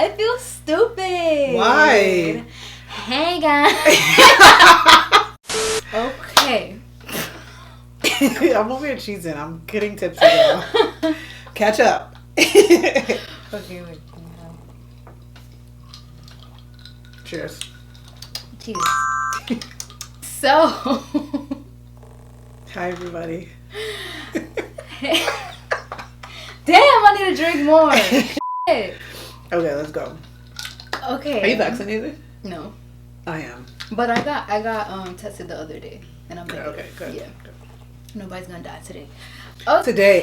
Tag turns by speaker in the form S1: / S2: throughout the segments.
S1: I feel stupid.
S2: Why?
S1: Hey guys. Okay.
S2: I'm over here cheesing. I'm getting tipsy now. Catch up.
S1: Okay, wait.
S2: Cheers.
S1: Cheers. So.
S2: Hi, everybody.
S1: Damn, I need to drink more. Okay,
S2: let's go.
S1: Okay.
S2: Are you vaccinated?
S1: No.
S2: I am.
S1: But I got tested the other day, and I'm negative.
S2: Okay, good.
S1: Yeah. Good. Nobody's gonna die today. Okay.
S2: Today.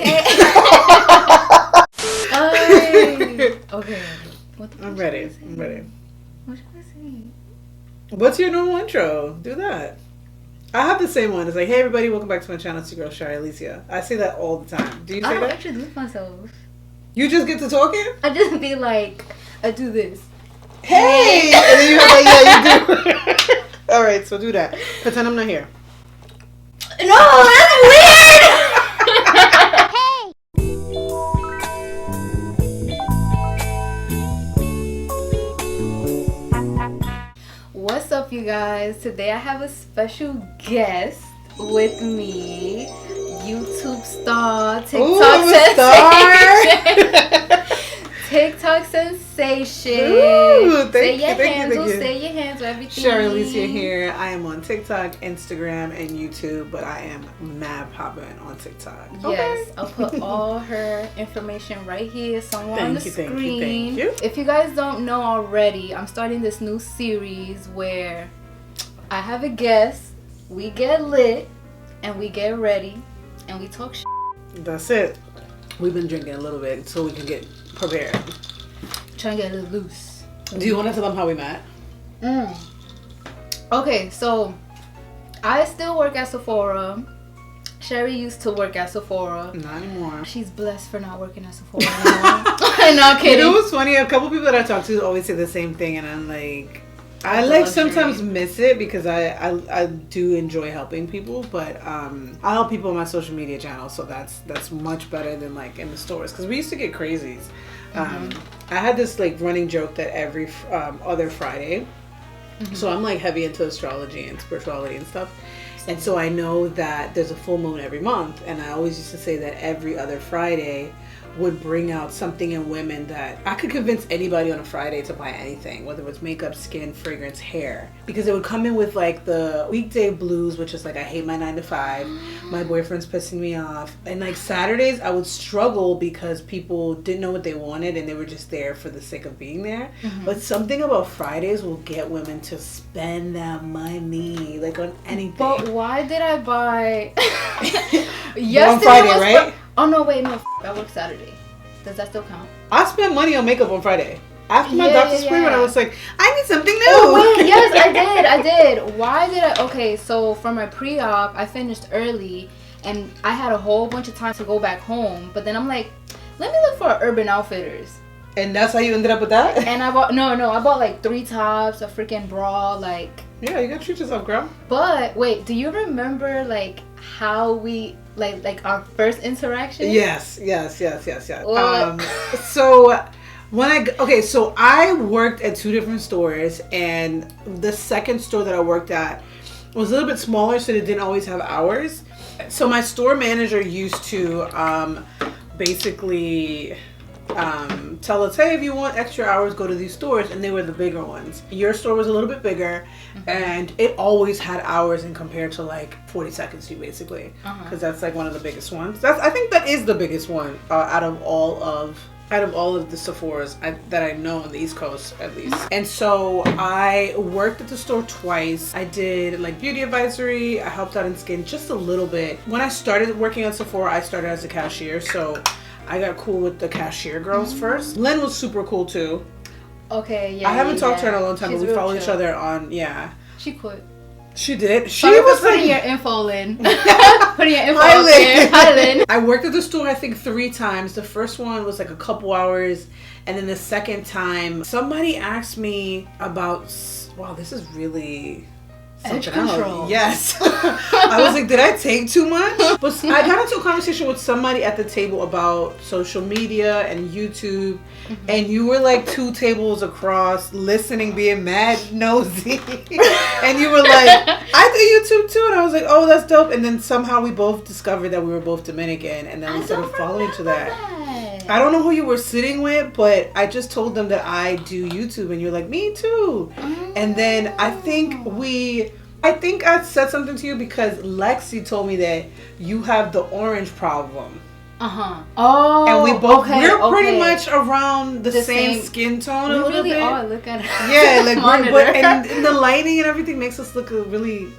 S1: Okay.
S2: I'm ready. I'm ready.
S1: What should I say?
S2: What's your normal intro? Do that. I have the same one. It's like, hey everybody, welcome back to my channel. It's your girl Shari, Elisa. I say that all the time. Do you say
S1: I don't
S2: that?
S1: introduce myself.
S2: You just get to talking?
S1: I just be like, I do this.
S2: Hey! And then you have like, yeah, you do. Alright, so do that. Pretend I'm not here.
S1: No, that's weird! What's up, you guys? Today I have a special guest with me, YouTube star, TikTok sensation. TikTok sensation.
S2: Ooh,
S1: say your hands, everything.
S2: Shari, Elisa here. I am on TikTok, Instagram, and YouTube, but I am mad popping on TikTok.
S1: Yes, okay. I'll put all her information right here somewhere on the screen.
S2: Thank you.
S1: If you guys don't know already, I'm starting this new series where I have a guest, we get lit, and we get ready, and we talk shit.
S2: That's it. We've been drinking a little bit so we can get prepared.
S1: Trying to get a little loose.
S2: Do you want to tell them how we met?
S1: Okay, so I still work at Sephora. Shari used to work at Sephora.
S2: Not anymore.
S1: She's blessed for not working at Sephora anymore. No kidding.
S2: You know what's funny? A couple people that I talk to always say the same thing, and I'm like, I like sometimes miss it because I do enjoy helping people, but I help people on my social media channel, so that's much better than like in the stores, because we used to get crazies. I had this like running joke that every other Friday, so I'm like heavy into astrology and spirituality and stuff, and so I know that there's a full moon every month, and I always used to say that every other Friday would bring out something in women that I could convince anybody on a Friday to buy anything, whether it was makeup, skin, fragrance, hair, because it would come in with like the weekday blues, which is like, I hate my 9 to 5, my boyfriend's pissing me off, and like Saturdays I would struggle because people didn't know what they wanted and they were just there for the sake of being there. But something about Fridays will get women to spend that money like on anything.
S1: But why did I buy
S2: on Friday, right?
S1: Oh no, wait, no, I work Saturday. Does that still count?
S2: I spent money on makeup on Friday. After my doctor's appointment, I was like, I need something new.
S1: Oh wait, yes, I did. Why did I? Okay, so for my pre-op, I finished early, and I had a whole bunch of time to go back home. But then I'm like, let me look for Urban Outfitters.
S2: And that's how you ended up with that?
S1: And I bought I bought like 3 tops, a freaking bra, like.
S2: Yeah, you gotta treat yourself, girl.
S1: But wait, do you remember like how we like our first interaction?
S2: Yes.
S1: What?
S2: So when so I worked at 2 different stores, and the second store that I worked at was a little bit smaller, so they didn't always have hours. So my store manager used to basically tell us, hey, if you want extra hours, go to these stores, and they were the bigger ones. Your store was a little bit bigger, and it always had hours in compared to like 40 Seconds to You, basically, because that's like one of the biggest ones. I think that is the biggest one out of all of the Sephoras that I know on the East Coast, at least. And so I worked at the store twice. I did like beauty advisory. I helped out in skin just a little bit. When I started working at Sephora, I started as a cashier, so I got cool with the cashier girls first. Lynn was super cool too.
S1: Okay, yeah.
S2: I haven't talked to her in a long time,
S1: She's
S2: but we follow
S1: chill.
S2: each other on, yeah.
S1: She quit.
S2: She did. She
S1: Sorry
S2: was
S1: for putting
S2: like,
S1: your info in. Putting your info out there. Hi, Lynn.
S2: I worked at the store, I think 3 times. The first one was like a couple hours. And then the second time, somebody asked me about, wow, this is really something else. Yes. I was like, did I take too much? But I got into a conversation with somebody at the table about social media and YouTube, and you were like 2 tables across, listening, being mad nosy, and you were like, I do YouTube too, and I was like, oh, that's dope. And then somehow we both discovered that we were both Dominican, and then we started following to that. I don't know who you were sitting with, but I just told them that I do YouTube, and you're like, me too. And then I think I said something to you because Lexi told me that you have the orange problem.
S1: Oh.
S2: And we both we're pretty much around the same skin tone a little bit.
S1: Oh, look at it.
S2: Yeah, like and the lighting and everything makes us look really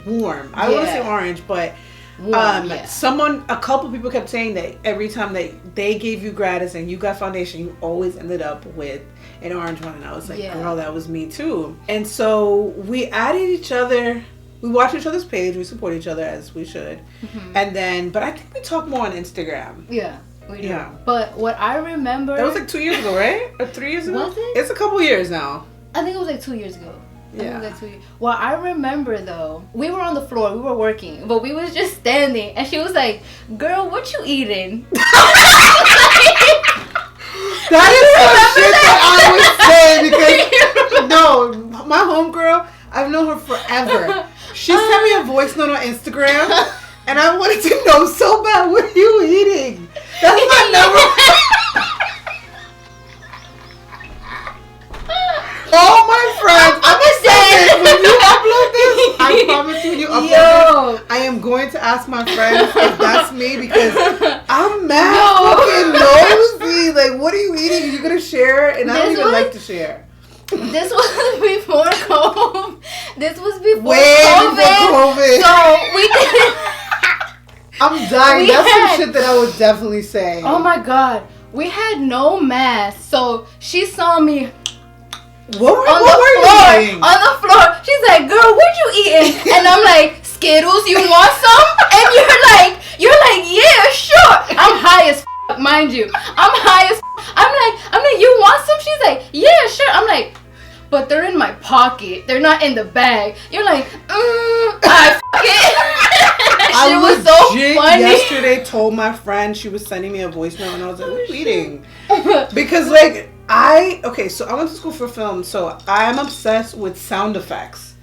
S2: warm. I wouldn't say orange, but a couple people kept saying that every time that they gave you gratis and you got foundation, you always ended up with an orange one. And I was like, girl, that was me too. And so we added each other. We watch each other's page. We support each other as we should. And then, but I think we talk more on Instagram.
S1: Yeah, we do. Yeah. But what I remember,
S2: that was like 2 years ago, right? Or 3 years ago?
S1: Was it?
S2: It's a couple years now.
S1: I think it was like 2 years ago.
S2: Yeah.
S1: Well, I remember though, we were on the floor, we were working, but we was just standing, and she was like, "Girl, what you eating?"
S2: That is some shit that I would say because no, my homegirl, I've known her forever. She sent me a voice note on Instagram, and I wanted to know so bad, what are you eating? That's my number. All my friends, I'm gonna say when you upload this, I promise you when you upload this, I am going to ask my friends if that's me because I'm mad fucking nosy. Like, what are you eating? Are you gonna share? And I don't even like to share.
S1: This was before COVID. This was before
S2: COVID.
S1: So we didn't.
S2: I'm dying. That's some shit that I would definitely say.
S1: Oh my god. We had no mask. So she saw me
S2: what were you eating?
S1: On the floor. She's like, "Girl, what you eating?" And I'm like, "Skittles, you want some?" And you're like, "Yeah, sure." I'm high as f***, mind you. I'm high as f***. I'm like, "You want some?" She's like, "Yeah, sure." I'm like, "But they're in my pocket. They're not in the bag." You're like, I fuck it.
S2: I was so funny. Yesterday told my friend, she was sending me a voice note, and I was like, "What are you eating?" Because like so I went to school for film, so I'm obsessed with sound effects.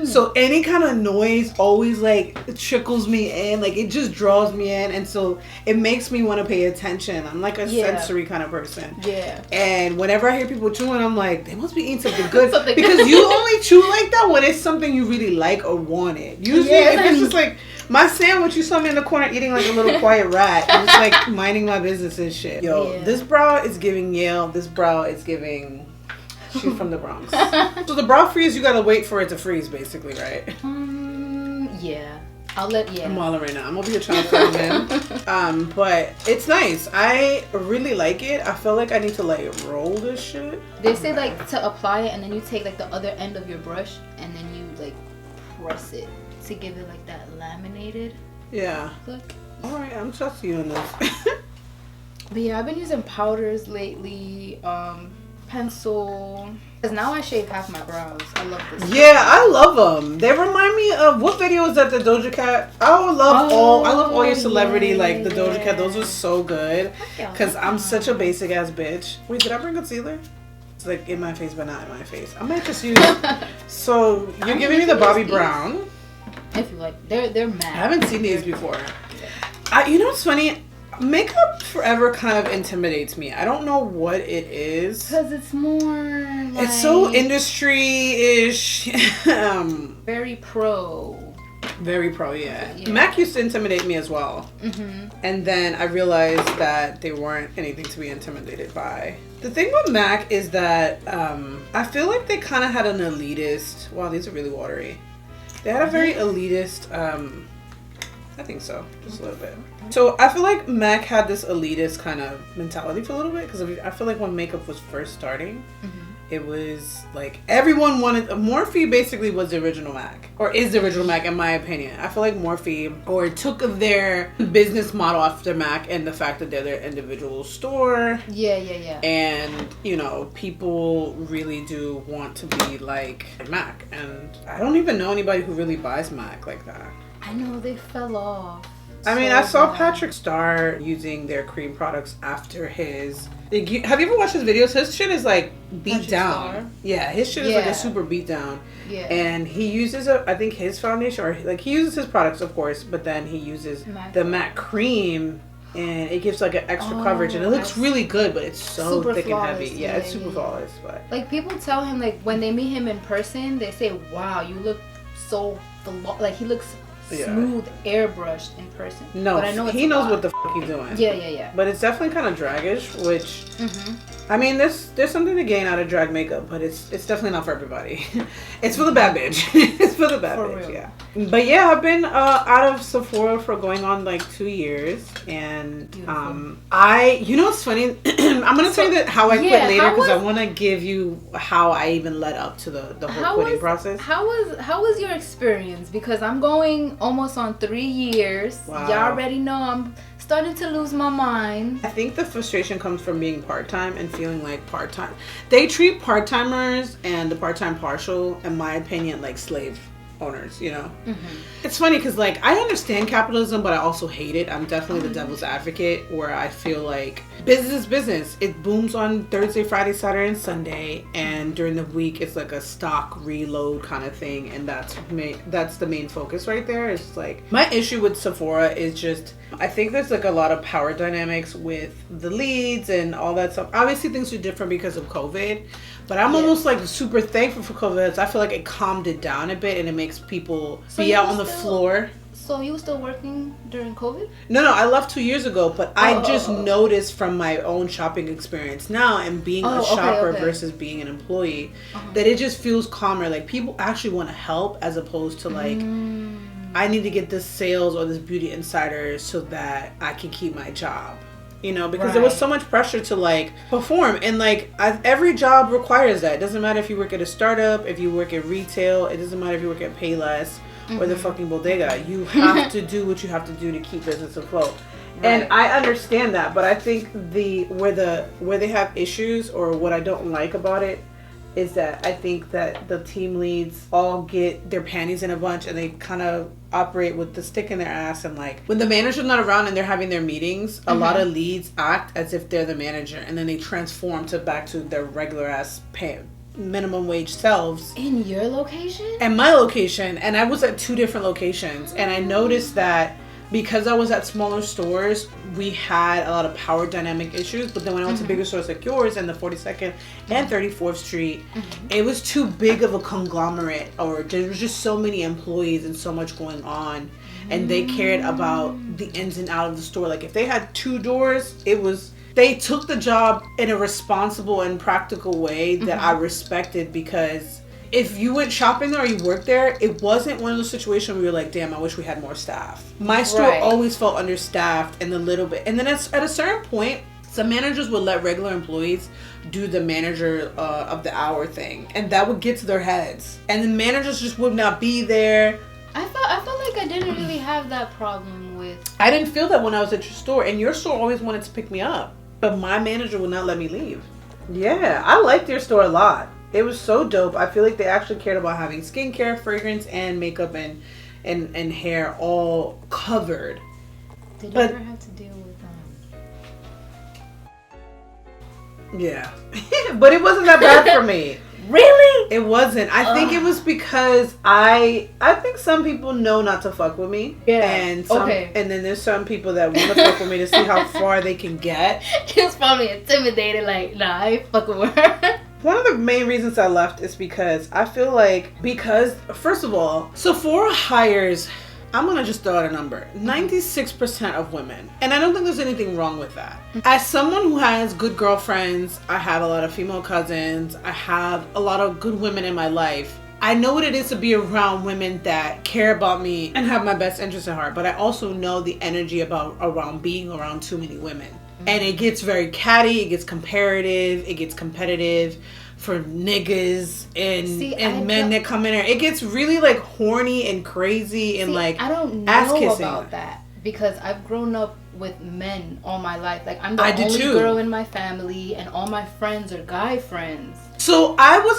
S2: So any kind of noise always like trickles me in, like it just draws me in, and so it makes me want to pay attention. I'm like a sensory kind of person. Yeah. And whenever I hear people chewing, I'm like, they must be eating something good. Because you only chew like that when it's something you really like or wanted. Usually if it's just like my sandwich, you saw me in the corner eating like a little quiet rat. And just like minding my business and shit. Yo, this brow is giving Yale. This brow is giving... She's from the Bronx. So the brow freeze, you gotta wait for it to freeze, basically, right?
S1: Yeah. I'm
S2: walling right now. I'm over here trying to find them. But it's nice. I really like it. I feel like I need to like roll this shit.
S1: They say like to apply it, and then you take like the other end of your brush, and then you like press it to give it like that laminated look.
S2: Alright, I'm trusting you on this.
S1: But yeah, I've been using powders lately. Pencil, because now I shave half my brows. I love this.
S2: Yeah, I love them. They remind me of what video is that? The Doja Cat. I love all your celebrity like the Doja Cat. Those are so good. Because I'm such a basic ass bitch. Wait, did I bring concealer? It's like in my face, but not in my face. I might just use. So you're giving me the Bobbi Brown.
S1: If you like, they're mad.
S2: I haven't seen these before. You know what's funny? Makeup forever kind of intimidates me. I don't know what it is.
S1: Because it's more like...
S2: It's so industry-ish.
S1: Very pro.
S2: Very pro, yeah. MAC used to intimidate me as well. And then I realized that they weren't anything to be intimidated by. The thing with MAC is that I feel like they kind of had an elitist... Wow, these are really watery. They had a very elitist... I think so, just a little bit. So I feel like MAC had this elitist kind of mentality for a little bit because I feel like when makeup was first starting, It was like everyone wanted Morphe. Basically was the original Mac, or is the original Mac in my opinion. I feel like Morphe or took their business model after Mac and the fact that they're their individual store.
S1: Yeah.
S2: And people really do want to be like Mac, and I don't even know anybody who really buys Mac like that.
S1: I know they fell off.
S2: I mean, I saw Patrick start using their cream products after his. Have you ever watched his videos? His shit is like beat
S1: Patrick
S2: down.
S1: Star?
S2: Yeah, his shit is like a super beat down.
S1: Yeah.
S2: And he uses I think his foundation, or like he uses his products, of course, but then he uses the matte cream, and it gives like an extra coverage, and it looks really good, but it's so thick flawless. And heavy. Yeah, it's super flawless. But
S1: like people tell him, like when they meet him in person, they say, "Wow, you look so like he looks." Smooth, airbrushed in person.
S2: No,
S1: but I know
S2: he knows what the fuck he's doing.
S1: Yeah.
S2: But it's definitely kind of draggish, which I mean, there's something to gain out of drag makeup, but it's definitely not for everybody. It's for the bad bitch. It's for the bad bitch. Real. Yeah. But yeah, I've been out of Sephora for going on like 2 years, and it's funny. I'm gonna say that how I quit later because I want to give you how I even led up to the whole quitting process.
S1: How was your experience? Because I'm going almost on 3 years. Wow. Y'all already know I'm starting to lose my mind.
S2: I think the frustration comes from being part-time and feeling like part-time. They treat part-timers and the part-time partial, in my opinion, like slave owners, It's funny because like I understand capitalism, but I also hate it. I'm definitely the devil's advocate, where I feel like business is business. It booms on Thursday, Friday, Saturday, and Sunday, and during the week it's like a stock reload kind of thing, and that's the main focus right there. It's like my issue with Sephora is just I think there's like a lot of power dynamics with the leads and all that stuff. Obviously things are different because of COVID, but I'm almost like super thankful for COVID. I feel like it calmed it down a bit, and it makes people be out on the floor.
S1: So you were still working during COVID?
S2: No, I left 2 years ago, but I just noticed from my own shopping experience now and being a shopper versus being an employee that it just feels calmer. Like people actually want to help as opposed to like, I need to get this sales or this beauty insider so that I can keep my job. Because there was so much pressure to like perform, and like every job requires that. It doesn't matter if you work at a startup, if you work at retail, it doesn't matter if you work at Payless or the fucking bodega. You have to do what you have to do to keep business afloat. And I understand that, but I think where they have issues, or what I don't like about it, is that I think that the team leads all get their panties in a bunch, and they kind of operate with the stick in their ass. And like when the manager's not around and they're having their meetings, a lot of leads act as if they're the manager, and then they transform back to their regular ass minimum wage selves.
S1: In your location?
S2: And my location. And I was at 2 different locations, and I noticed that because I was at smaller stores, we had a lot of power dynamic issues. But then when I went to bigger stores like yours and the 42nd and 34th Street, it was too big of a conglomerate, or there was just so many employees and so much going on. And they cared about the ins and out of the store. Like if they had 2 doors, they took the job in a responsible and practical way that I respected, because if you went shopping there or you worked there, it wasn't one of those situations where you're like, damn, I wish we had more staff. My store always felt understaffed and a little bit. And then at a certain point, some managers would let regular employees do the manager of the hour thing. And that would get to their heads. And the managers just would not be there.
S1: I felt like I didn't really have that problem with...
S2: I didn't feel that when I was at your store. And your store always wanted to pick me up. But my manager would not let me leave. Yeah, I liked your store a lot. It was so dope. I feel like they actually cared about having skincare, fragrance, and makeup and hair all covered.
S1: Did you ever have to deal with them?
S2: Yeah. But it wasn't that bad for me.
S1: Really?
S2: It wasn't. I think it was because I think some people know not to fuck with me.
S1: Yeah.
S2: And and then there's some people that want to fuck with me to see how far they can get.
S1: He was probably intimidated, like, nah, I ain't fucking with her.
S2: One of the main reasons I left is because I feel like, first of all, Sephora hires, I'm going to just throw out a number, 96% of women. And I don't think there's anything wrong with that. As someone who has good girlfriends, I have a lot of female cousins, I have a lot of good women in my life. I know what it is to be around women that care about me and have my best interest at heart, but I also know the energy around being around too many women. And it gets very catty, it gets comparative, it gets competitive. for niggas and men that come in there. It gets really like horny and crazy and like
S1: I don't know about that because I've grown up with men all my life. Like I'm the only girl in my family, and all my friends are guy friends.
S2: So I was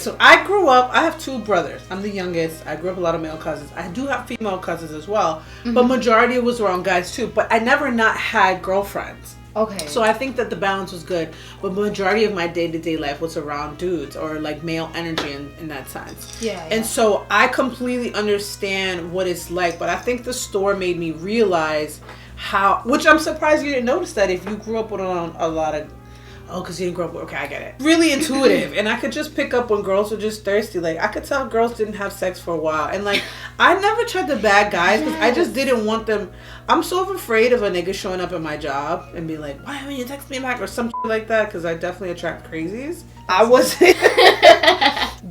S2: so I grew up, I have 2 brothers. I'm the youngest. I grew up with a lot of male cousins. I do have female cousins as well, but majority was around guys too. But I never not had girlfriends.
S1: Okay.
S2: So I think that the balance was good, but majority of my day-to-day life was around dudes or like male energy in that sense.
S1: Yeah.
S2: And so I completely understand what it's like, but I think the store made me realize how, which I'm surprised you didn't notice that if you grew up with a lot of, because you didn't grow up with, okay, I get it. Really intuitive. And I could just pick up when girls were just thirsty. Like, I could tell girls didn't have sex for a while. And, like, I never tried to bag guys because I just didn't want them. I'm so afraid of a nigga showing up at my job and be like, why haven't you texted me back or something like that? Because I definitely attract crazies. I wasn't.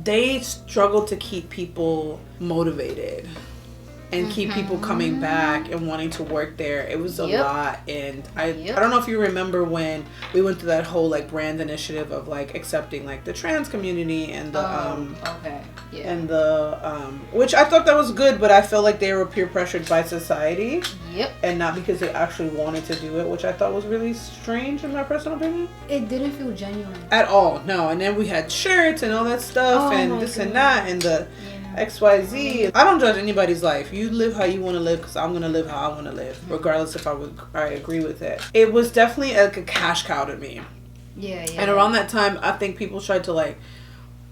S2: They struggle to keep people motivated and keep people coming back and wanting to work there. It was a lot. And I don't know if you remember when we went through that whole like brand initiative of like accepting like the trans community and the and the which I thought that was good, but I felt like they were peer pressured by society. And not because they actually wanted to do it, which I thought was really strange in my personal opinion.
S1: It didn't feel genuine
S2: at all. No. And then we had shirts and all that stuff and this and that and the XYZ. I don't judge anybody's life. You live how you want to live because I'm going to live how I want to live, regardless if I agree with it. It was definitely like a cash cow to me. And around that time, I think people tried to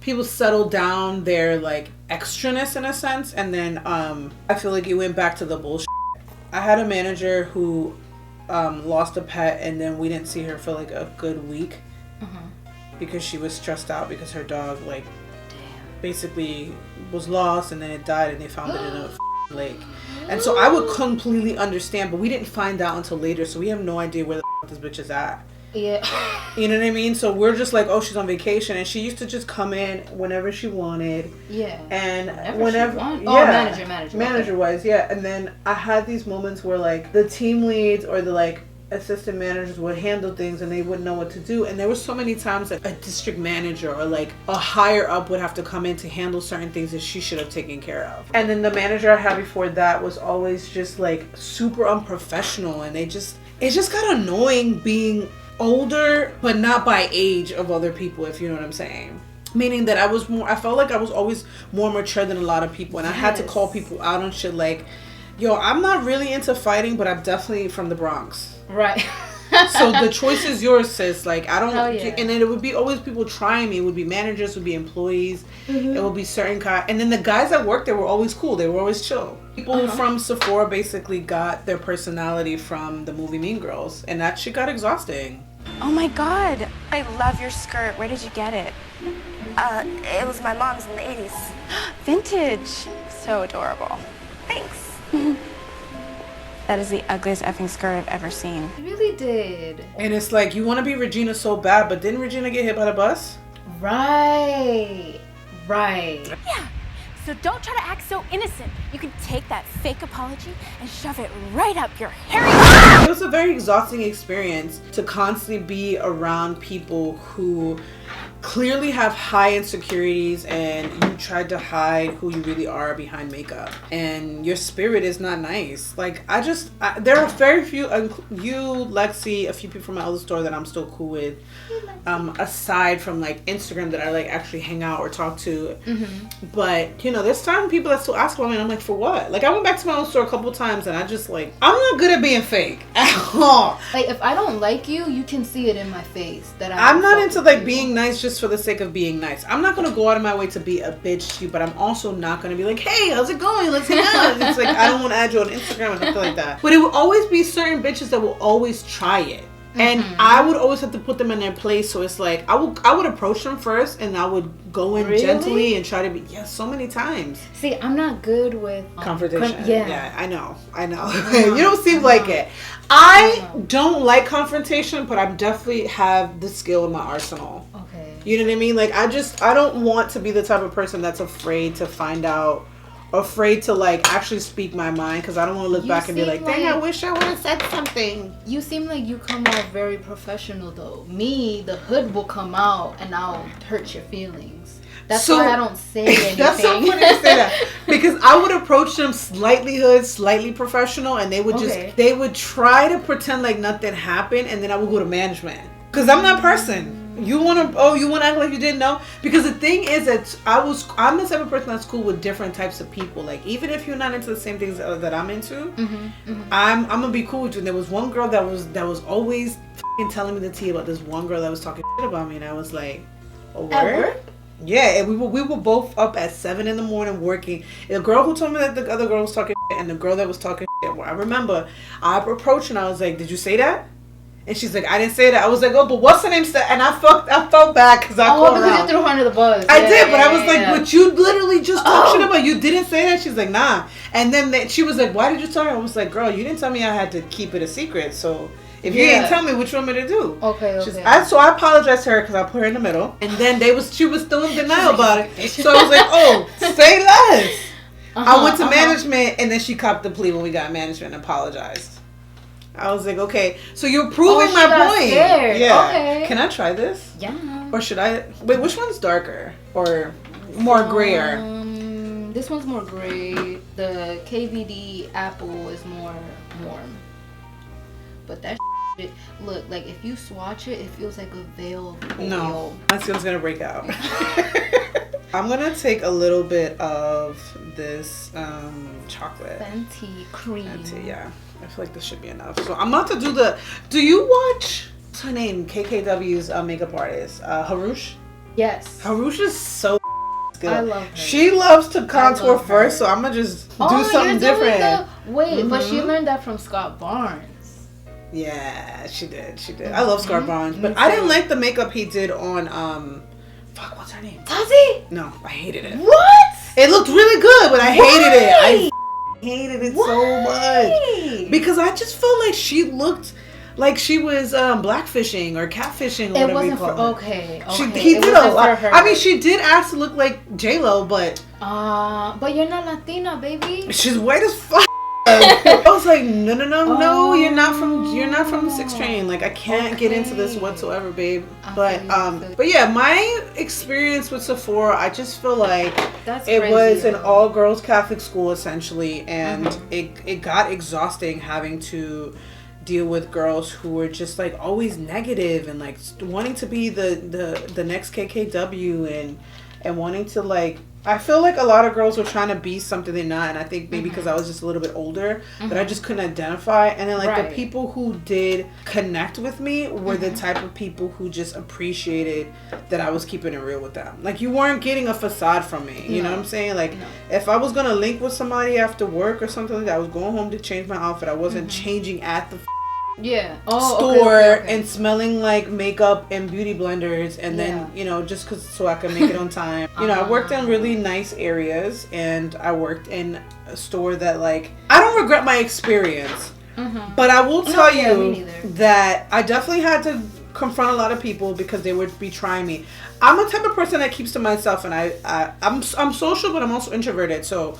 S2: people settled down their like extraness in a sense, and then I feel like it went back to the bullshit. I had a manager who lost a pet, and then we didn't see her for like a good week because she was stressed out because her dog basically was lost and then it died and they found it in a lake. And so I would completely understand, but we didn't find out until later, so we have no idea where the this bitch is at. You know what I mean? So we're just like, oh, she's on vacation, and she used to just come in whenever she wanted. And whenever manager wise, and then I had these moments where like the team leads or the like assistant managers would handle things and they wouldn't know what to do, and there were so many times that a district manager or like a higher up would have to come in to handle certain things that she should have taken care of. And then the manager I had before that was always just like super unprofessional, and it just got annoying being older but not by age of other people, if you know what I'm saying. Meaning that I felt like I was always more mature than a lot of people, and I had to call people out on shit like, yo, I'm not really into fighting, but I'm definitely from the Bronx. So the choice is yours, sis. Like, I don't, and then it would be always people trying me. It would be managers, it would be employees, it would be certain guys. And then the guys that worked there were always cool. They were always chill. People from Sephora basically got their personality from the movie Mean Girls, and that shit got exhausting.
S3: Oh my God, I love your skirt. Where did you get it?
S4: It was my mom's in the 80s.
S3: Vintage. So adorable.
S4: Thanks.
S3: That is the ugliest effing skirt I've ever seen.
S1: It really did.
S2: And it's like, you want to be Regina so bad, but didn't Regina get hit by the bus?
S1: Right.
S3: Yeah. So don't try to act so innocent. You can take that fake apology and shove it right up your hairy...
S2: It was a very exhausting experience to constantly be around people who clearly have high insecurities, and you tried to hide who you really are behind makeup, and your spirit is not nice. Like, there are very few, you, Lexi, a few people from my other store that I'm still cool with, aside from like Instagram that I like actually hang out or talk to. But you know, there's some people that still ask about me, and I'm like, for what? Like, I went back to my own store a couple times, and I just like, I'm not good at being fake at all.
S1: Like, if I don't like you, you can see it in my face that
S2: I'm not into like being nice just for the sake of being nice. I'm not gonna go out of my way to be a bitch to you, but I'm also not gonna be like, hey, how's it going? Let's hang out. It's like, I don't want to add you on Instagram and nothing like that. But it will always be certain bitches that will always try it. And I would always have to put them in their place. So it's like, I would approach them first, and I would go in gently and try to be, so many times.
S1: See, I'm not good with
S2: confrontation. Yeah, I know. You don't seem like it. I don't like confrontation, but I definitely have the skill in my arsenal.
S1: Okay.
S2: You know what I mean? Like, I don't want to be the type of person that's afraid to find out afraid to like actually speak my mind because I don't want to look back and be like, dang, I wish I would have said something.
S1: You seem like you come out very professional though. Me, the hood will come out and I'll hurt your feelings. That's why I don't say anything.
S2: That's so funny to say that. Because I would approach them slightly hood, slightly professional, and they would they would try to pretend like nothing happened, and then I would go to management. Because I'm that person. You want to act like you didn't know? Because the thing is that I'm the type of person that's cool with different types of people. Like, even if you're not into the same things that I'm into, I'm going to be cool with you. And there was one girl that was always telling me the tea about this one girl that was talking shit about me, and I was like, oh, word? Yeah, and we were both up at 7 a.m. working. And the girl who told me that the other girl was talking shit and the girl that was talking shit, well, I remember I approached and I was like, did you say that? And she's like, I didn't say that. I was like, oh, but what's her name? And I felt bad because I called her out.
S1: You threw her under the bus.
S2: I did, but I was like, but you literally just talked shit about. You didn't say that. She's like, nah. And then she was like, why did you tell her? I was like, girl, you didn't tell me I had to keep it a secret. So if you didn't tell me, what you want me to do?
S1: Okay.
S2: So I apologized to her because I put her in the middle. And then she was still in denial about it. So I was like, oh, say less. I went to management, and then she copped the plea when we got management and apologized. I was like, okay, so you're proving my point.
S1: Scared.
S2: Yeah.
S1: Okay.
S2: Can I try this?
S1: Yeah.
S2: Or should I? Wait, which one's darker or more grayer?
S1: This one's more gray. The KVD apple is more warm. But that shit, look, like if you swatch it, it feels like a veil of oil.
S2: No, my skin's gonna break out. I'm gonna take a little bit of this chocolate.
S1: Fenty cream.
S2: Fenty, yeah. I feel like this should be enough. So I'm about to do you watch, what's her name? KKW's makeup artist, Harush?
S1: Yes.
S2: Harush is so good.
S1: I love her.
S2: She loves to contour first, so I'm gonna just do something different.
S1: But she learned that from Scott Barnes.
S2: Yeah, she did. I love Scott Barnes, but I didn't like the makeup he did on what's her name?
S1: Tazzy?
S2: No, I hated it.
S1: What?
S2: It looked really good, but I hated it. I hated it so much because I just felt like she looked like she was blackfishing or catfishing or whatever you call it.
S1: Okay.
S2: He did a lot. I mean, she did actually look like J-Lo, but
S1: you're not Latina, baby.
S2: she's white as fuck. I was like, no, you're not from the 6 train. Like, I can't get into this whatsoever, babe. But yeah, my experience with Sephora, I just feel like it was an all-girls Catholic school essentially, and it got exhausting having to deal with girls who were just like always negative and like wanting to be the next KKW and wanting to like. I feel like a lot of girls were trying to be something they're not, and I think maybe because I was just a little bit older that I just couldn't identify. And then like the people who did connect with me were the type of people who just appreciated that I was keeping it real with them. Like, you weren't getting a facade from me. You know what I'm saying? Like, if I was gonna link with somebody after work or something like that, I was going home to change my outfit. I wasn't changing at the store and smelling like makeup and beauty blenders, and then just so I can make it on time. I worked in really nice areas, and I worked in a store that like I don't regret my experience, but I will tell you that I definitely had to confront a lot of people because they would be trying me. I'm a type of person that keeps to myself, and I'm social, but I'm also introverted, so.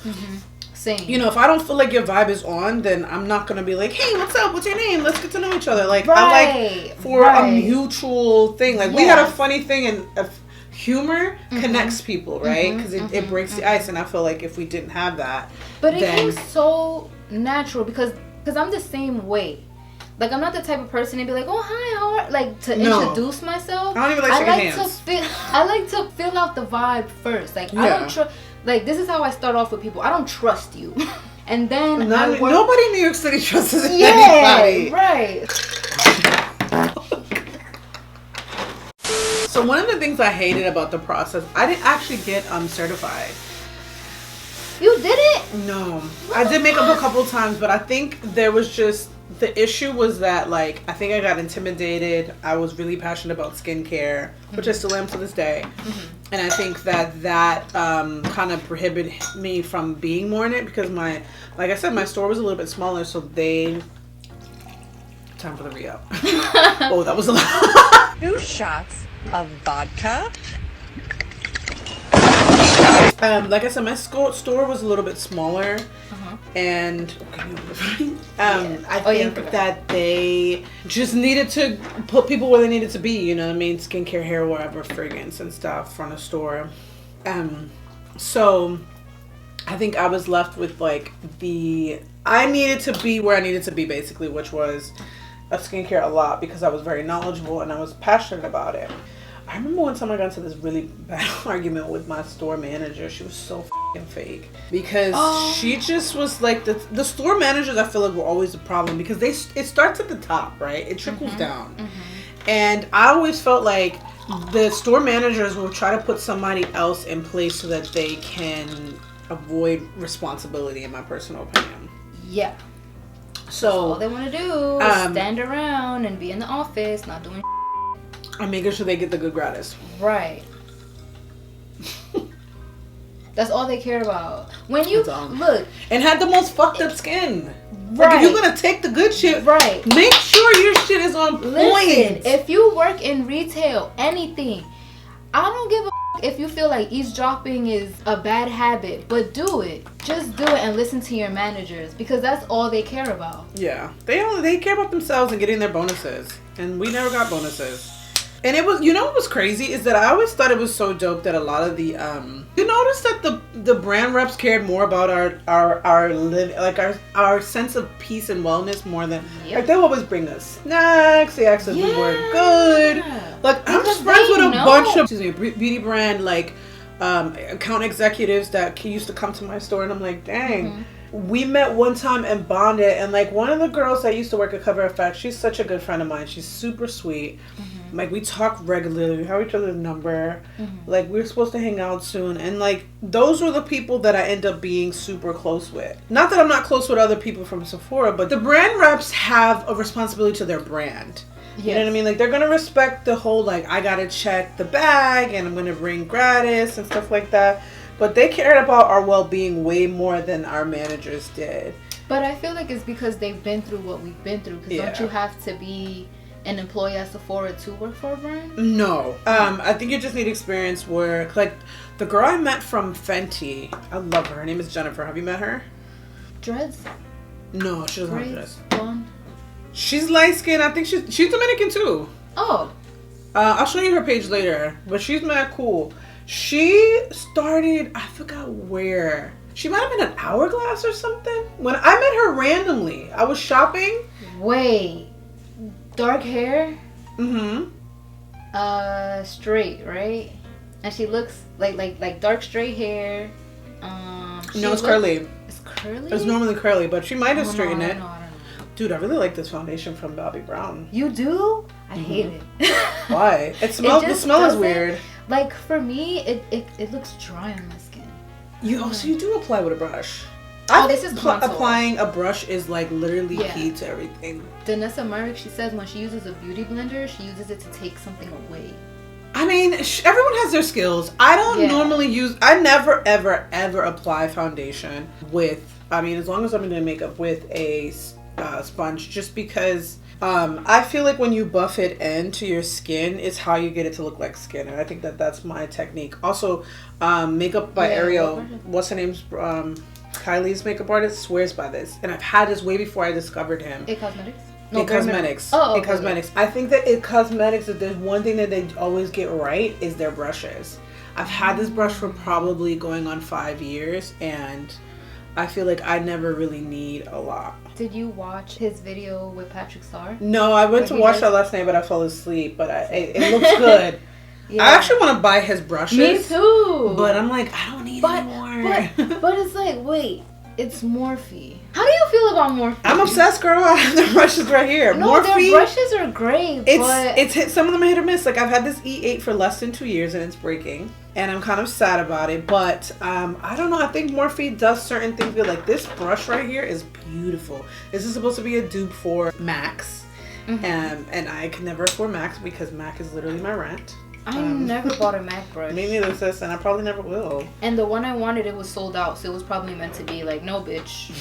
S1: Same.
S2: If I don't feel like your vibe is on, then I'm not gonna be like, hey, what's up? What's your name? Let's get to know each other. Like, I like for a mutual thing. Like, we had a funny thing, and humor connects people, right? Because it breaks the ice, and I feel like if we didn't have that,
S1: but it came so natural because I'm the same way. Like, I'm not the type of person to be like, oh, hi, how are... Like, to introduce myself.
S2: I don't even like shaking hands.
S1: I like to feel out the vibe first. Like, I don't trust... Like, this is how I start off with people. I don't trust you. And then
S2: nobody in New York City trusts anybody.
S1: Right.
S2: So one of the things I hated about the process, I didn't actually get certified.
S1: You didn't?
S2: No. I did makeup a couple times, but I think there was just... The issue was that, like, I think I got intimidated. I was really passionate about skincare, which I still am to this day. And I think that kind of prohibited me from being more in it because like I said, my store was a little bit smaller, so time for the re-up. Oh, that was a lot.
S5: 2 shots of vodka.
S2: Like I said, my store was a little bit smaller, and I think that they just needed to put people where they needed to be. You know what I mean? Skincare, hair, whatever, fragrance and stuff from a store. So I think I was left with like I needed to be where I needed to be basically, which was a skincare a lot because I was very knowledgeable and I was passionate about it. I remember one time I got into this really bad argument with my store manager. She was so f***ing fake because she just was like the store managers. I feel like were always the problem because it starts at the top, right? It trickles down, and I always felt like the store managers will try to put somebody else in place so that they can avoid responsibility, in my personal opinion.
S1: Yeah.
S2: So
S1: all they want to do is stand around and be in the office, not doing.
S2: I'm making sure they get the good gratis.
S1: Right. That's all they care about. When you look
S2: and had the most fucked up skin.
S1: Right.
S2: Like if you're gonna take the good shit,
S1: right,
S2: make sure your shit is on point.
S1: Listen, if you work in retail, anything, I don't give a if you feel like eavesdropping is a bad habit, but do it. Just do it and listen to your managers because that's all they care about. Yeah,
S2: they care about themselves and getting their bonuses, and we never got bonuses. And it was, you know what was crazy is that I always thought it was so dope that a lot of the you notice that the brand reps cared more about our live, like our sense of peace and wellness more than like they always bring us snacks. They asked us we were good. Like I'm just friends with a bunch of beauty brand like account executives that used to come to my store, and I'm like, dang. We met one time and bonded, and like one of the girls that used to work at Cover Effect, she's such a good friend of mine. She's super sweet. Like we talk regularly, we have each other's number. Like we're supposed to hang out soon, and like those were the people that I end up being super close with. Not that I'm not close with other people from Sephora, but the brand reps have a responsibility to their brand. You know what I mean? Like they're gonna respect the whole like I gotta check the bag and I'm gonna bring gratis and stuff like that. But they cared about our well-being way more than our managers did.
S1: But I feel like it's because they've been through what we've been through. Because don't you have to be an employee at Sephora to work for a brand?
S2: No. I think you just need experience where, like, the girl I met from Fenty, I love her. Her name is Jennifer. Have you met her?
S1: Dreads?
S2: No, she doesn't have dreads.
S1: Blonde?
S2: She's light-skinned. I think she's Dominican, too.
S1: Oh.
S2: I'll show you her page later. But she's mad cool. She started, I forgot where. She might have been an Hourglass or something. When I met her randomly, I was shopping.
S1: Wait, dark hair?
S2: Straight,
S1: right? And she looks like dark straight hair.
S2: No, it's curly.
S1: It's curly?
S2: It's normally curly, but she might have straightened it.
S1: I don't know.
S2: Dude, I really like this foundation from Bobbi Brown.
S1: You do? I hate it.
S2: Why? The smell is weird.
S1: Like for me, it looks dry on my skin.
S2: So you do apply with a brush.
S1: This is
S2: applying a brush is like literally key to everything.
S1: Danessa Merrick, she says when she uses a beauty blender, she uses it to take something away.
S2: I mean, everyone has their skills. I don't normally I never ever ever apply foundation with. I mean, as long as I'm doing makeup with a sponge, just because. I feel like when you buff it into your skin, it's how you get it to look like skin, and I think that's my technique. Also, Makeup by Ariel, what's her name's Kylie's makeup artist, swears by this, and I've had this way before I discovered him.
S1: It Cosmetics.
S2: No, It Cosmetics. It Cosmetics. I think that It Cosmetics, if there's one thing that they always get right, is their brushes. I've had this brush for probably going on 5 years, and I feel like I never really need a lot.
S1: Did you watch his video with Patrick Starr?
S2: No, I went to watch that last night, but I fell asleep. But it looks good. I actually want to buy his brushes.
S1: Me too.
S2: But I'm like, I don't need anymore.
S1: But it's like, wait, it's Morphe. How do you feel about Morphe?
S2: I'm obsessed, girl. I have the brushes right here.
S1: No,
S2: Morphe,
S1: their brushes are great.
S2: It's hit. Some of them are hit or miss. Like I've had this E8 for less than 2 years, and it's breaking. And I'm kind of sad about it, but I don't know. I think Morphe does certain things good. Like this brush right here is beautiful. This is supposed to be a dupe for MAC's, and I can never afford MAC's because MAC is literally my rent.
S1: I never bought a MAC brush.
S2: Me neither, sis, and I probably never will.
S1: And the one I wanted, it was sold out, so it was probably meant to be like, no, bitch.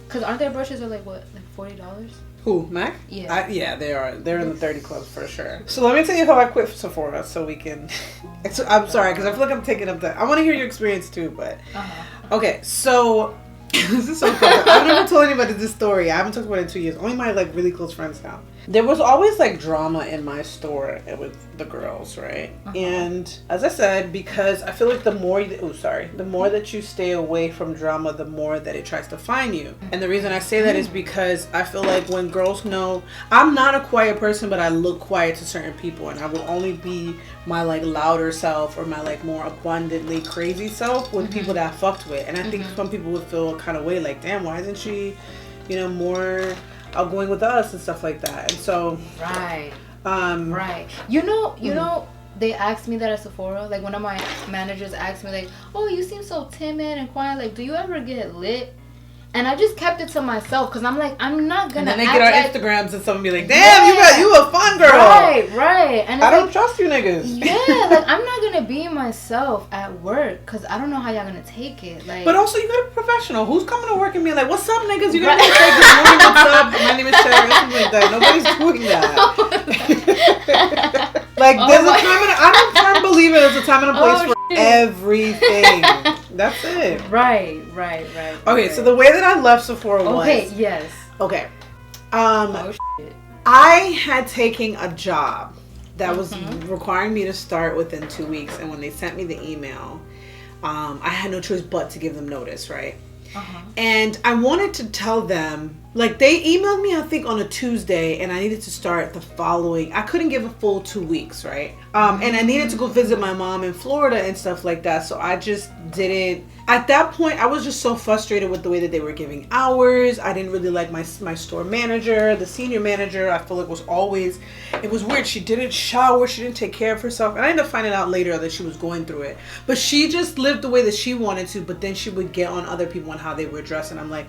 S1: Because aren't their brushes are like what, like $40?
S2: Who, Mac?
S1: Yeah.
S2: Yeah, they are. They're in the 30 club for sure. So let me tell you how I quit Sephora so we can... I'm sorry, because I feel like I'm taking up that. I want to hear your experience too, but... Okay, so... This is so cool. I've never told anybody this story. I haven't talked about it in 2 years. Only my like really close friends now. There was always like drama in my store with the girls, right? And as I said, because I feel like the more that you stay away from drama, the more that it tries to find you. And the reason I say that is because I feel like when girls know, I'm not a quiet person, but I look quiet to certain people, and I will only be my like louder self or my like more abundantly crazy self with people that I fucked with. And I think some people would feel kind of way like, damn, why isn't she, more outgoing with us and stuff like that? And so
S1: right. You know, they asked me that at Sephora. Like, one of my managers asked me, like, oh, you seem so timid and quiet. Like, do you ever get lit? And I just kept it to myself because I'm like, I'm not gonna.
S2: And then they get our Instagrams and someone be like, damn, you a fun girl.
S1: Right. And
S2: I don't trust you niggas.
S1: Yeah, like, I'm not gonna be myself at work because I don't know how y'all gonna take it. Like,
S2: but also you gotta be professional. Who's coming to work and being like, what's up, niggas? You gotta say good morning, what's up? My name is Shari, something like that. Nobody's doing that. Like, there's a time and I don't firm believe it. There's a time and a place for everything. That's it.
S1: Right.
S2: Okay, so the way that I left Sephora was...
S1: Okay, yes.
S2: Okay.
S1: Shit.
S2: I had taken a job that was requiring me to start within 2 weeks. And when they sent me the email, I had no choice but to give them notice, right? And I wanted to tell them, like, they emailed me, I think, on a Tuesday, and I needed to start the following. I couldn't give a full 2 weeks, right? And I needed to go visit my mom in Florida and stuff like that. So I just didn't. At that point, I was just so frustrated with the way that they were giving hours. I didn't really like my store manager, the senior manager. I feel like it was weird. She didn't shower. She didn't take care of herself. And I ended up finding out later that she was going through it. But she just lived the way that she wanted to. But then she would get on other people and how they were dressed. And I'm like,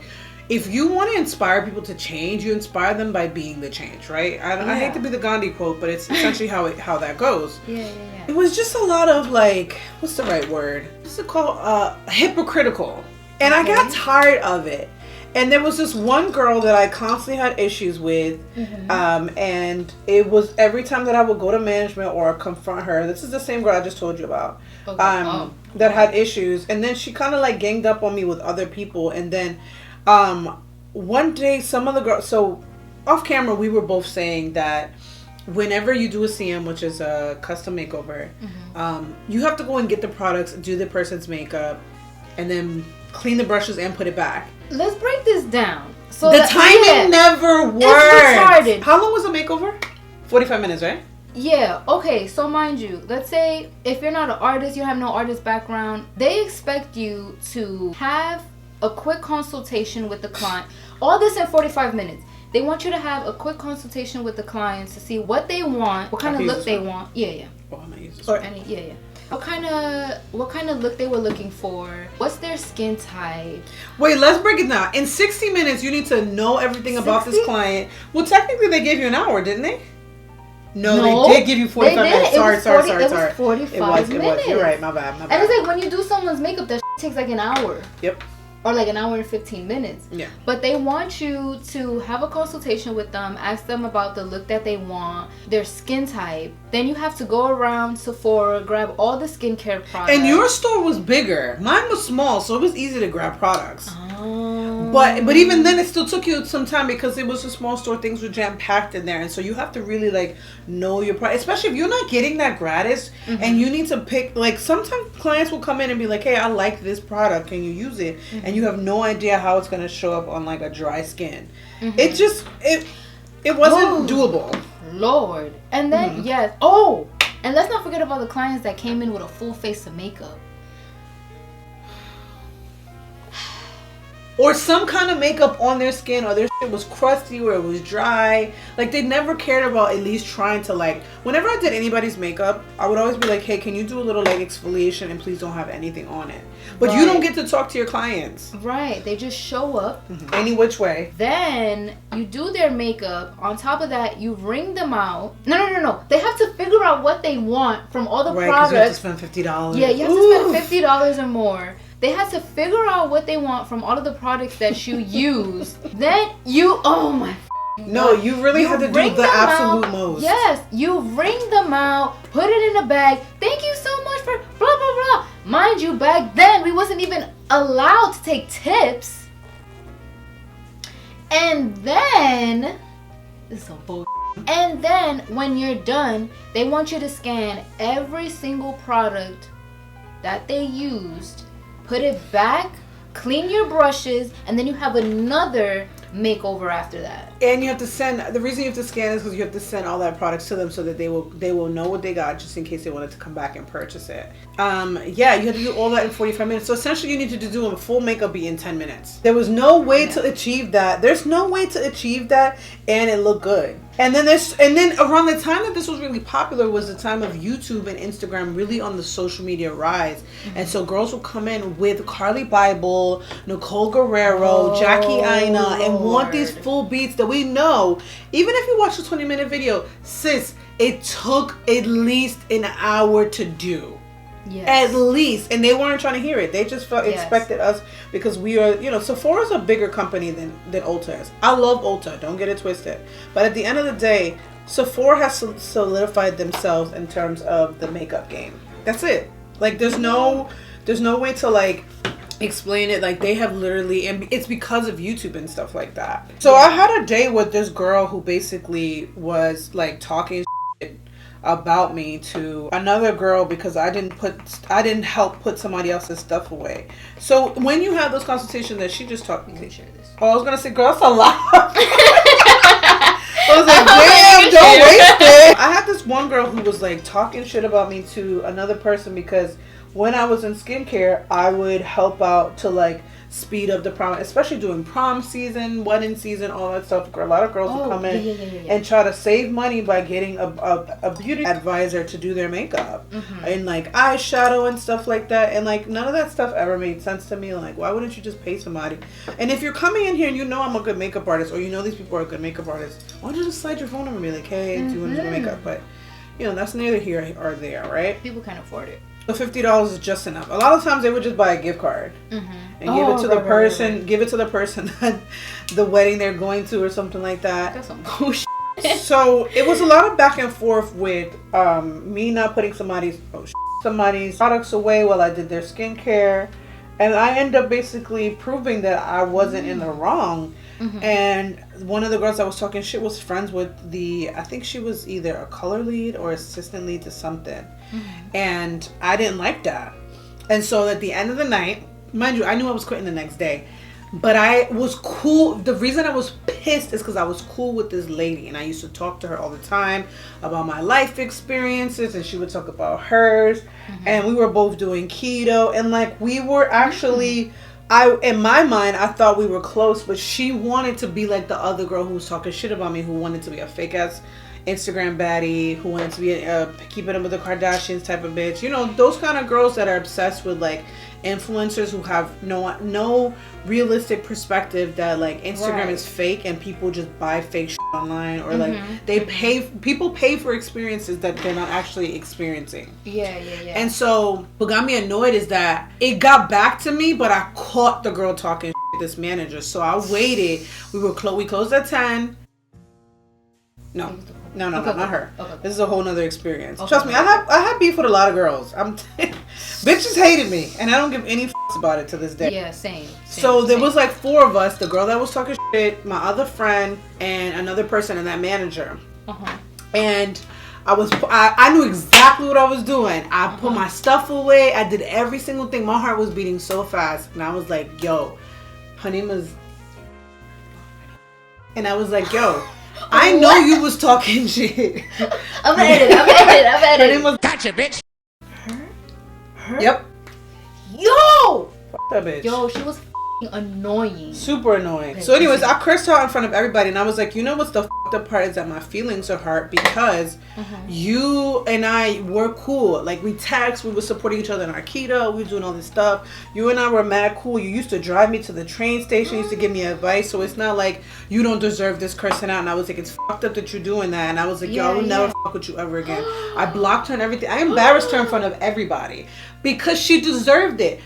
S2: if you want to inspire people to change, you inspire them by being the change, right? I hate to be the Gandhi quote, but it's essentially how that goes.
S1: Yeah.
S2: It was just a lot of like, what's the right word? What's it called? Hypocritical. And I got tired of it. And there was this one girl that I constantly had issues with. And it was every time that I would go to management or confront her. This is the same girl I just told you about. That had issues. And then she kind of like ganged up on me with other people. And then one day some of the girls, so off camera we were both saying that whenever you do a CM, which is a custom makeover, you have to go and get the products, do the person's makeup, and then clean the brushes and put it back.
S1: Let's break this down. So
S2: the timing never worked.
S1: It's retarded.
S2: How long was the makeover? 45 minutes, right?
S1: Yeah, okay, so mind you, let's say if you're not an artist, you have no artist background, they expect you to have a quick consultation with the client. All this in 45 minutes. They want you to have a quick consultation with the clients to see what they want, what kind of look they want. Yeah.
S2: Oh, I'm gonna use this.
S1: Yeah. What kind of look they were looking for? What's their skin type?
S2: Wait, let's break it down. In 60 minutes, you need to know everything about this client. Well, technically, they gave you an hour, didn't they? No, they did give you 45 minutes. Sorry.
S1: It was 45 minutes.
S2: You're right. My bad.
S1: And it's like when you do someone's makeup, that takes like an hour.
S2: Yep.
S1: Or like an hour and 15 minutes.
S2: Yeah.
S1: But they want you to have a consultation with them, ask them about the look that they want, their skin type. Then you have to go around Sephora, grab all the skincare products.
S2: And your store was bigger. Mine was small, so it was easy to grab products.
S1: Oh.
S2: But even then, it still took you some time because it was a small store. Things were jam packed in there, and so you have to really like know your product, especially if you're not getting that gratis and you need to pick. Like sometimes clients will come in and be like, "Hey, I like this product. Can you use it?" And you have no idea how it's gonna show up on like a dry skin. It just it wasn't doable.
S1: Lord. And then yes. Oh, and let's not forget about the clients that came in with a full face of makeup.
S2: Or some kind of makeup on their skin, or their shit was crusty, or it was dry. Like, they never cared about at least trying to, like... Whenever I did anybody's makeup, I would always be like, hey, can you do a little, like, exfoliation and please don't have anything on it. But you don't get to talk to your clients.
S1: Right. They just show up.
S2: Any which way.
S1: Then you do their makeup. On top of that, you ring them out. No. They have to figure out what they want from all the products.
S2: Right, because you have to spend $50.
S1: Yeah, you have to spend $50 or more. They had to figure out what they want from all of the products that you use. Then you, oh my
S2: No, you really have to do the absolute most.
S1: Yes, you wring them out, put it in a bag. Thank you so much for blah blah blah. Mind you, back then we wasn't even allowed to take tips. And then this is so bullshit. And then when you're done, they want you to scan every single product that they used, put it back, clean your brushes, and then you have another makeover after that.
S2: And you have to send, the reason you have to scan is because you have to send all that products to them so that they will know what they got, just in case they wanted to come back and purchase it. Yeah, you have to do all that in 45 minutes. So essentially you need to do a full makeup beat in 10 minutes. There was no way to achieve that. There's no way to achieve that and it looked good. And then around the time that this was really popular was the time of YouTube and Instagram really on the social media rise. And so girls would come in with Carly Bible, Nicole Guerrero, Jackie Aina, and want these full beats that we know. Even if you watch a 20-minute video, sis, it took at least an hour to do. Yes. At least. And they weren't trying to hear it. They just expected us, because we are, Sephora's a bigger company than Ulta is. I love Ulta, don't get it twisted. But at the end of the day, Sephora has solidified themselves in terms of the makeup game. That's it. Like there's no way to like explain it. Like they have literally, and it's because of YouTube and stuff like that. So I had a date with this girl who basically was like talking shit about me to another girl because I didn't help put somebody else's stuff away. So when you have those consultations that she just talked to, share this. Oh, I was gonna say, girl, that's a lot. I was like, damn, don't waste it. I had this one girl who was like talking shit about me to another person because when I was in skincare, I would help out to like speed up the prom, especially during prom season, wedding season, all that stuff. A lot of girls would come in and try to save money by getting a beauty advisor to do their makeup and like eyeshadow and stuff like that. And like none of that stuff ever made sense to me. Like, why wouldn't you just pay somebody? And if you're coming in here and you know I'm a good makeup artist, or you know these people are good makeup artists, why don't you just slide your phone over and be like, hey, do you want to do makeup? But that's neither here or there, right?
S1: People can't afford it.
S2: So $50 is just enough. A lot of times they would just buy a gift card and give it to the person. Right. Give it to the person that the wedding they're going to or something like that.
S1: That's some bullshit.
S2: So it was a lot of back and forth with me not putting somebody's products away while I did their skincare, and I ended up basically proving that I wasn't in the wrong. And one of the girls that was talking shit was friends with I think she was either a color lead or assistant lead to something. And I didn't like that. And so at the end of the night, mind you, I knew I was quitting the next day, but I was cool. The reason I was pissed is because I was cool with this lady and I used to talk to her all the time about my life experiences, and she would talk about hers. And we were both doing keto, and like we were actually in my mind, I thought we were close, but she wanted to be like the other girl who was talking shit about me, who wanted to be a fake ass Instagram baddie, who wanted to be keeping up with the Kardashians type of bitch. Those kind of girls that are obsessed with like influencers who have no realistic perspective that like Instagram is fake and people just buy fake shit online, or like people pay for experiences that they're not actually experiencing. Yeah. And so what got me annoyed is that it got back to me, but I caught the girl talking shit, this manager. So I waited. We closed at 10. No, not her. Okay. This is a whole nother experience. Okay. Trust me, I have beef with a lot of girls. Bitches hated me, and I don't give any fucks about it to this day.
S1: Yeah, same.
S2: So there was like 4 of us: the girl that was talking shit, my other friend, and another person, and that manager. And I knew exactly what I was doing. I put my stuff away. I did every single thing. My heart was beating so fast, and I was like, "Yo, her name is," and I was like, "Yo." I know you was talking shit. I'm edit. Her name was Gotcha, bitch. Her? Yep. Yo! Fuck that bitch.
S1: Yo, she was annoying.
S2: Super annoying. So anyways, I cursed her out in front of everybody, and I was like, you know what's the fucked up part is that my feelings are hurt because you and I were cool. Like we text, we were supporting each other in our keto, we were doing all this stuff. You and I were mad cool. You used to drive me to the train station, you used to give me advice, so it's not like you don't deserve this cursing out. And I was like, it's fucked up that you're doing that. And I was like, yo, I will never fuck with you ever again. I blocked her and everything. I embarrassed her in front of everybody because she deserved it.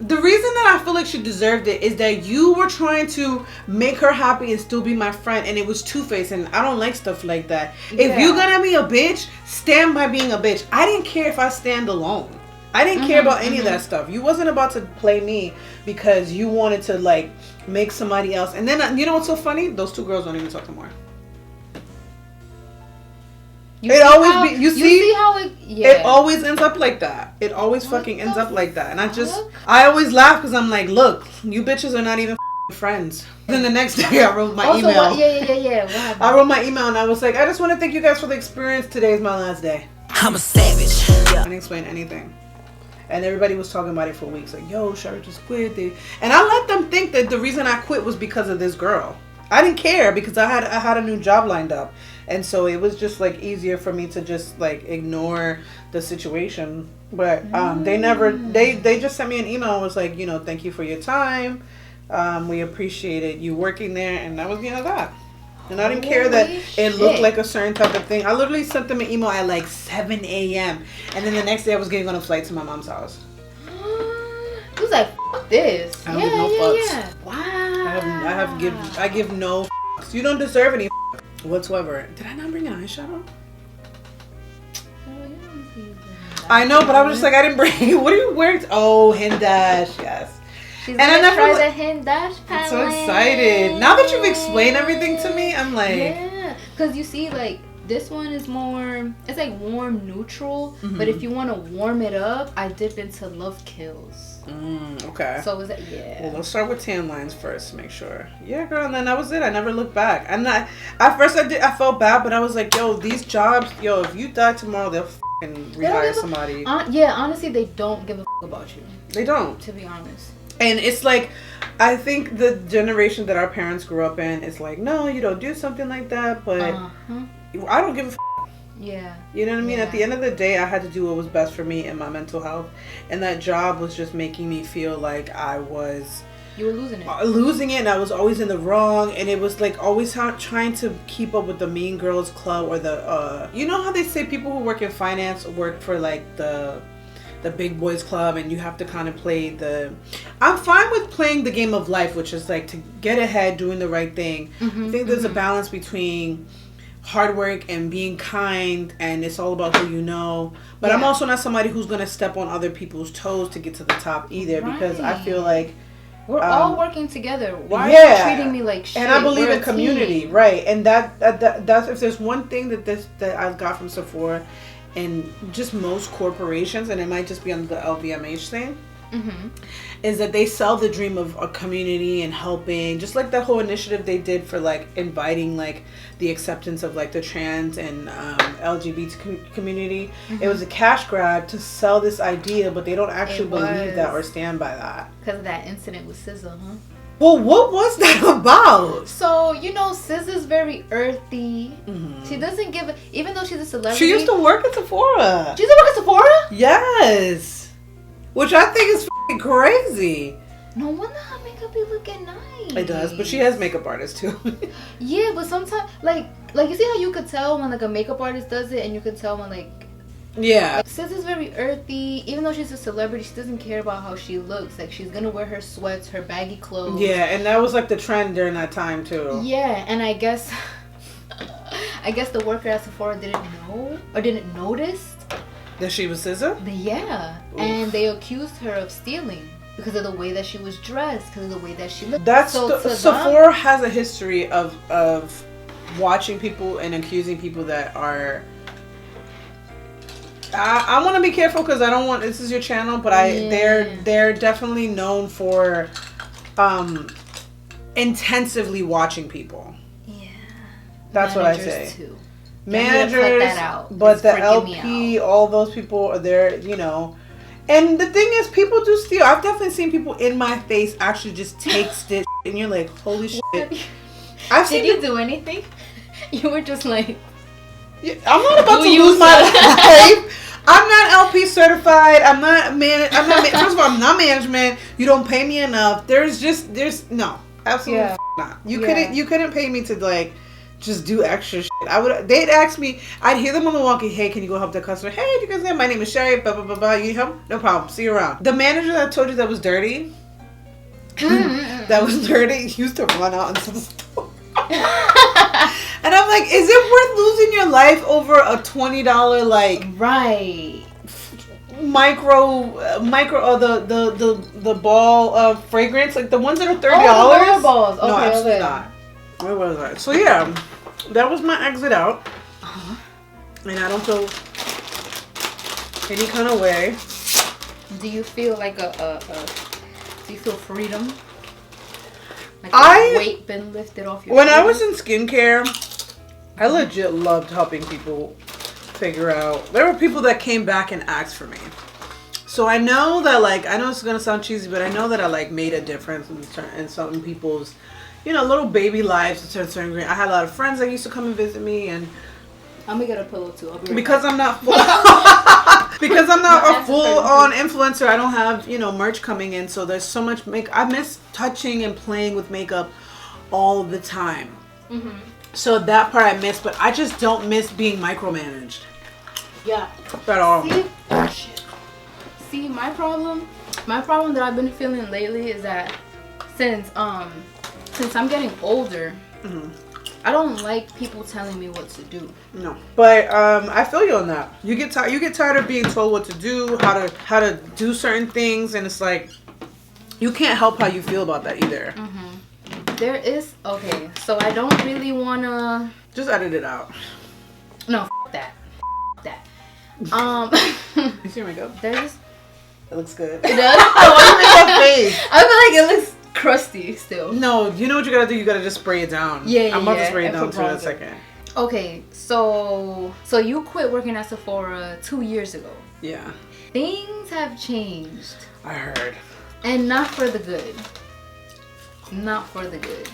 S2: The reason that I feel like she deserved it is that you were trying to make her happy and still be my friend, and it was two-faced, and I don't like stuff like that.
S1: Yeah.
S2: If you're gonna be a bitch, stand by being a bitch. I didn't care if I stand alone. I didn't care about any of that stuff. You wasn't about to play me because you wanted to like make somebody else. And then you know what's so funny? Those two girls don't even talk anymore. It always ends up like that. It always fucking ends up like that. And I always laugh because I'm like, look, you bitches are not even friends. Then the next day I wrote my email.
S1: What happened?
S2: I wrote my email and I was like, I just want to thank you guys for the experience. Today is my last day.
S5: I'm a savage.
S2: I didn't explain anything. And everybody was talking about it for weeks. Like, yo, Shari just quit. And I let them think that the reason I quit was because of this girl. I didn't care because I had a new job lined up. And so it was just like easier for me to just like ignore the situation. But they just sent me an email and was like, you know, thank you for your time. We appreciated you working there. And that was the end of that. And I didn't care that it looked like a certain type of thing. I literally sent them an email at like 7 a.m. And then the next day I was getting on a flight to my mom's house.
S1: He was like, fuck this.
S2: I don't give no fucks.
S1: Yeah. Wow.
S2: I give no fucks. You don't deserve any whatsoever. Did I not bring an eyeshadow? I know, but I was just like, I didn't bring. What are you wearing? Oh, Hindash, yes.
S1: She's gonna try the Hindash palette.
S2: I'm so excited. Now that you've explained everything to me, I'm like...
S1: Yeah, because you see, like, this one is more... It's like warm neutral, but if you want to warm it up, I dip into Love Kills.
S2: Okay.
S1: So is that... Yeah.
S2: Well, let's start with tan lines first to make sure. Yeah, girl, and then that was it. I never looked back. I'm not... At first, I felt bad, but I was like, yo, these jobs... Yo, if you die tomorrow, they'll fucking rehire somebody.
S1: Yeah, honestly, they don't give a about you.
S2: They don't.
S1: To be honest.
S2: And it's like, I think the generation that our parents grew up in is like, no, you don't do something like that. But I don't give a
S1: Yeah.
S2: You know what I mean?
S1: Yeah.
S2: At the end of the day, I had to do what was best for me and my mental health. And that job was just making me feel like I was...
S1: You were losing it.
S2: Losing it, and I was always in the wrong. And it was like always trying to keep up with the Mean Girls Club or the... you know how they say people who work in finance work for like the big boys club, and you have to kind of play the... I'm fine with playing the game of life, which is like to get ahead, doing the right thing. I think there's a balance between hard work and being kind, and it's all about who you know. But I'm also not somebody who's going to step on other people's toes to get to the top either, because I feel like
S1: we're all working together. Why are you treating me like shit?
S2: And I believe in community, right? And that's if there's one thing that I've got from Sephora and just most corporations, and it might just be on the LVMH thing, is that they sell the dream of a community and helping, just like that whole initiative they did for like inviting like the acceptance of like the trans and LGBT community. It was a cash grab to sell this idea, but they don't actually believe that or stand by that.
S1: Because of that incident with SZA, huh?
S2: Well, what was that about?
S1: So, you know, SZA's very earthy. She doesn't give even though she's a celebrity.
S2: She used to work at Sephora.
S1: She used to work at Sephora?
S2: Yes. Which I think is f***ing crazy.
S1: No wonder her makeup be looking nice.
S2: It does, but she has makeup artists too.
S1: Yeah, but sometimes, like you see how you could tell when like a makeup artist does it, and you could tell when like...
S2: Yeah.
S1: SZA's very earthy. Even though she's a celebrity, she doesn't care about how she looks. Like, she's gonna wear her sweats, her baggy clothes.
S2: Yeah, and that was like the trend during that time too.
S1: Yeah, and I guess the worker at Sephora didn't know or didn't notice
S2: that she was SZA?
S1: Yeah. Oof. And they accused her of stealing because of the way that she was dressed, because of the way that she looked.
S2: Sephora has a history of watching people and accusing people that are... I want to be careful because I don't want... This is your channel, but they're definitely known for intensively watching people.
S1: Yeah.
S2: That's what I say.
S1: Too.
S2: Managers,
S1: cut that out.
S2: But
S1: it's
S2: the LP, all those people are there, you know. And the thing is, people do steal. I've definitely seen people in my face actually just take stitch, and you're like, holy shit.
S1: Did you do anything? You were just like...
S2: I'm not about to lose my life. I'm not LP certified. I'm not first of all, I'm not management. You don't pay me enough. There's no, absolutely not. You couldn't pay me to like just do extra shit. They'd ask me, I'd hear them on the walkie, hey, can you go help the customer? Hey, you guys know my name is Shari, blah, blah, blah, blah. You need help? No problem. See you around. The manager that I told you that was dirty, used to run out into the store. And I'm like, is it worth losing your life over a $20 like
S1: right
S2: micro or the ball of fragrance, like the ones that are $30?
S1: Oh, balls. Okay,
S2: no, absolutely
S1: okay.
S2: not. Where was I? So yeah, that was my exit out. And I don't feel any kind of way.
S1: Do you feel like do you feel freedom? Like weight been lifted off your
S2: When I
S1: shoulders?
S2: was in skincare, I legit loved helping people figure out. There were people that came back and asked for me. So I know that, like, I know it's gonna sound cheesy, but I know that I like made a difference in some people's, little baby lives to a certain degree. I had a lot of friends that used to come and visit me, and
S1: I'm gonna get a pillow too.
S2: because I'm not full, because I'm not a full-on influencer. I don't have merch coming in, so there's so much I miss touching and playing with makeup all the time. So that part I miss, but I just don't miss being micromanaged.
S1: Yeah.
S2: At all.
S1: See, my problem that I've been feeling lately is that since I'm getting older, I don't like people telling me what to do.
S2: No, but I feel you on that. You get tired of being told what to do, how to do certain things, and it's like you can't help how you feel about that either.
S1: There is so I don't really wanna
S2: just edit it out.
S1: No, that.
S2: You see my makeup?
S1: There's.
S2: It looks good.
S1: It does.
S2: Why you make that face?
S1: I feel like it looks crusty still.
S2: No, you know what you gotta do? You gotta just spray it down.
S1: Yeah,
S2: I'm about to spray it down too in a second.
S1: Okay, so you quit working at Sephora 2 years ago.
S2: Yeah.
S1: Things have changed.
S2: I heard.
S1: And not for the good. Not for the good.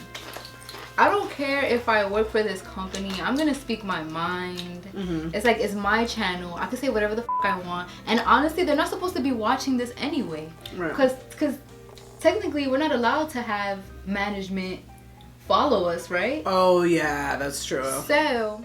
S1: I don't care if I work for this company. I'm gonna speak my mind. It's like, it's my channel. I can say whatever the I want. And honestly, they're not supposed to be watching this anyway.
S2: Right.
S1: Because technically, we're not allowed to have management follow us, right?
S2: Oh yeah, that's true.
S1: So